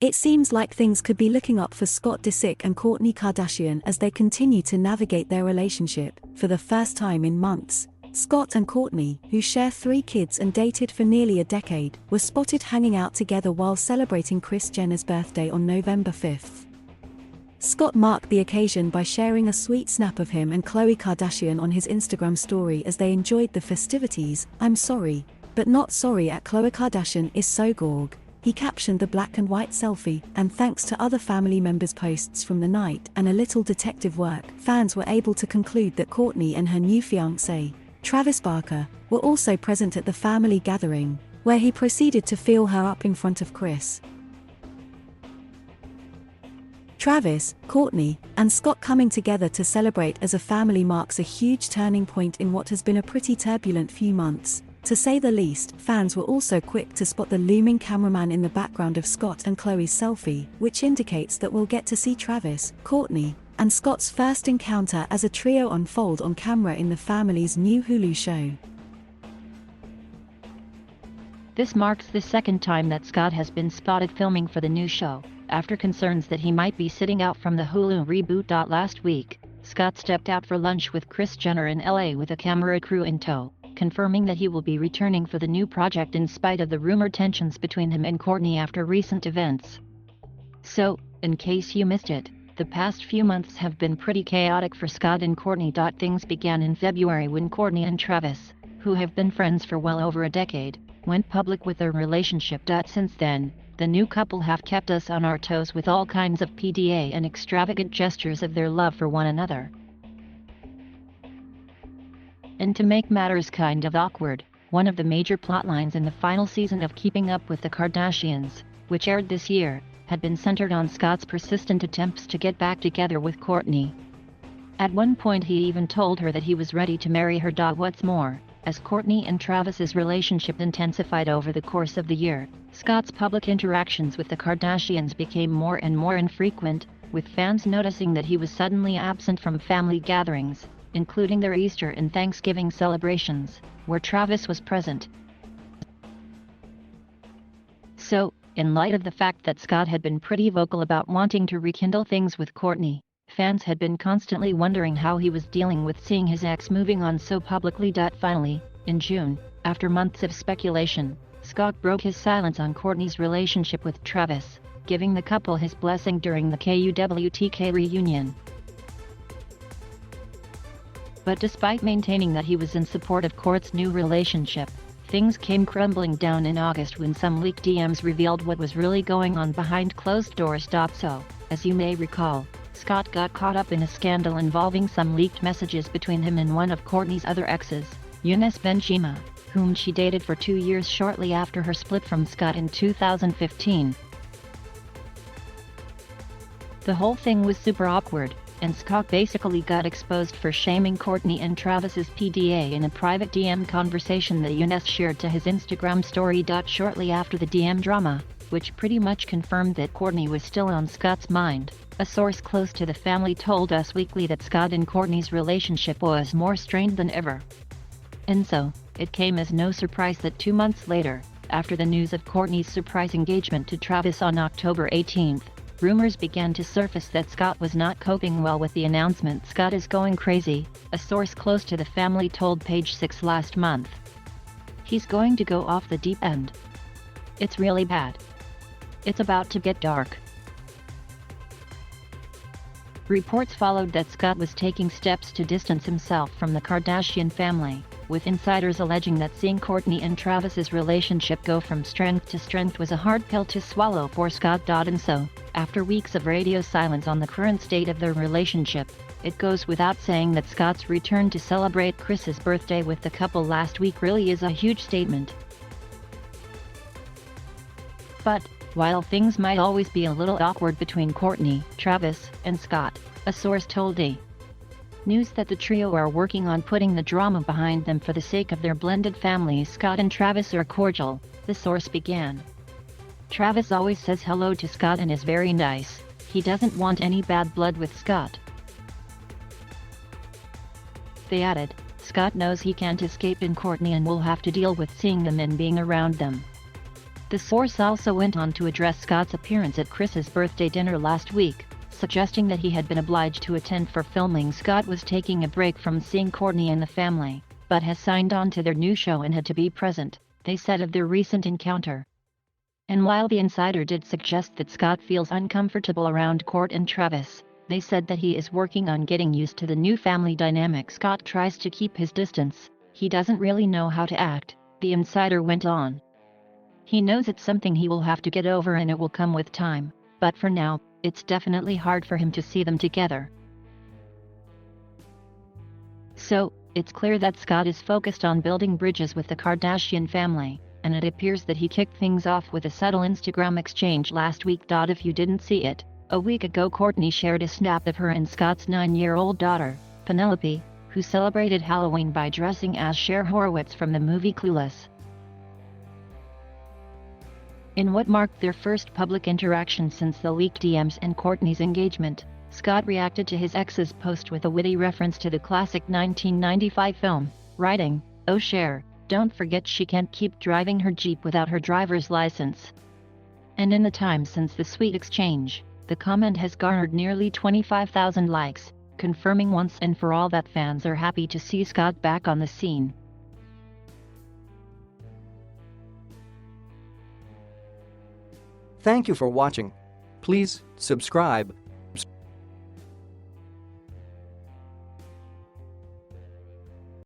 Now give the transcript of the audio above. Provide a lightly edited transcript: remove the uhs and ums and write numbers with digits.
It seems like things could be looking up for Scott Disick and Kourtney Kardashian as they continue to navigate their relationship. For the first time in months, Scott and Kourtney, who share 3 kids and dated for nearly a decade, were spotted hanging out together while celebrating Kris Jenner's birthday on November 5th. Scott marked the occasion by sharing a sweet snap of him and Khloe Kardashian on his Instagram story as they enjoyed the festivities. "I'm sorry, but not sorry at Khloe Kardashian is so gorg," he captioned the black and white selfie, and thanks to other family members' posts from the night and a little detective work, fans were able to conclude that Kourtney and her new fiancé, Travis Barker, were also present at the family gathering, where he proceeded to feel her up in front of Kris. Travis, Kourtney, and Scott coming together to celebrate as a family marks a huge turning point in what has been a pretty turbulent few months. To say the least, fans were also quick to spot the looming cameraman in the background of Scott and Khloe's selfie, which indicates that we'll get to see Travis, Kourtney, and Scott's first encounter as a trio unfold on camera in the family's new Hulu show. This marks the second time that Scott has been spotted filming for the new show, after concerns that he might be sitting out from the Hulu reboot. Last week, Scott stepped out for lunch with Kris Jenner in LA with a camera crew in tow, confirming that he will be returning for the new project in spite of the rumored tensions between him and Kourtney after recent events. So, in case you missed it, the past few months have been pretty chaotic for Scott and Kourtney. Things began in February when Kourtney and Travis, who have been friends for well over a decade, went public with their relationship. Since then, the new couple have kept us on our toes with all kinds of PDA and extravagant gestures of their love for one another. And to make matters kind of awkward, one of the major plotlines in the final season of Keeping Up with the Kardashians, which aired this year, had been centered on Scott's persistent attempts to get back together with Kourtney. At one point he even told her that he was ready to marry her. What's more, as Kourtney and Travis's relationship intensified over the course of the year, Scott's public interactions with the Kardashians became more and more infrequent, with fans noticing that he was suddenly absent from family gatherings, including their Easter and Thanksgiving celebrations, where Travis was present. So, in light of the fact that Scott had been pretty vocal about wanting to rekindle things with Kourtney, fans had been constantly wondering how he was dealing with seeing his ex moving on so publicly. Finally, in June, after months of speculation, Scott broke his silence on Kourtney's relationship with Travis, giving the couple his blessing during the KUWTK reunion. But despite maintaining that he was in support of Kourt's new relationship, things came crumbling down in August when some leaked DMs revealed what was really going on behind closed doors. So, as you may recall, Scott got caught up in a scandal involving some leaked messages between him and one of Kourtney's other exes, Younes Benchima, whom she dated for 2 years shortly after her split from Scott in 2015. The whole thing was super awkward, and Scott basically got exposed for shaming Kourtney and Travis's PDA in a private DM conversation that Younes shared to his Instagram story. Shortly after the DM drama, which pretty much confirmed that Kourtney was still on Scott's mind, a source close to the family told Us Weekly that Scott and Kourtney's relationship was more strained than ever. And so, it came as no surprise that 2 months later, after the news of Kourtney's surprise engagement to Travis on October 18th, rumors began to surface that Scott was not coping well with the announcement. "Scott is going crazy," a source close to the family told Page 6 last month. "He's going to go off the deep end. It's really bad. It's about to get dark." Reports followed that Scott was taking steps to distance himself from the Kardashian family, with insiders alleging that seeing Kourtney and Travis's relationship go from strength to strength was a hard pill to swallow for Scott. And so, after weeks of radio silence on the current state of their relationship, it goes without saying that Scott's return to celebrate Kris's birthday with the couple last week really is a huge statement. But, while things might always be a little awkward between Kourtney, Travis, and Scott, a source told Thei News that the trio are working on putting the drama behind them for the sake of their blended families. "Scott and Travis are cordial," the source began. "Travis always says hello to Scott and is very nice. He doesn't want any bad blood with Scott." They added, "Scott knows he can't escape in Kourtney and will have to deal with seeing them and being around them." The source also went on to address Scott's appearance at Chris's birthday dinner last week, suggesting that he had been obliged to attend for filming. Scott was taking a break from seeing Kourtney and the family, but has signed on to their new show and had to be present, they said of their recent encounter. And while the insider did suggest that Scott feels uncomfortable around Kourt and Travis, they said that he is working on getting used to the new family dynamic. Scott tries to keep his distance. He doesn't really know how to act, the insider went on. He knows it's something he will have to get over and it will come with time, but for now, it's definitely hard for him to see them together. So, it's clear that Scott is focused on building bridges with the Kardashian family, and it appears that he kicked things off with a subtle Instagram exchange last week. If you didn't see it, a week ago Kourtney shared a snap of her and Scott's 9-year-old daughter, Penelope, who celebrated Halloween by dressing as Cher Horowitz from the movie Clueless. In what marked their first public interaction since the leaked DMs and Kourtney's engagement, Scott reacted to his ex's post with a witty reference to the classic 1995 film, writing, "Oh Cher, don't forget she can't keep driving her Jeep without her driver's license." And in the time since the sweet exchange, the comment has garnered nearly 25,000 likes, confirming once and for all that fans are happy to see Scott back on the scene. Thank you for watching. Please subscribe.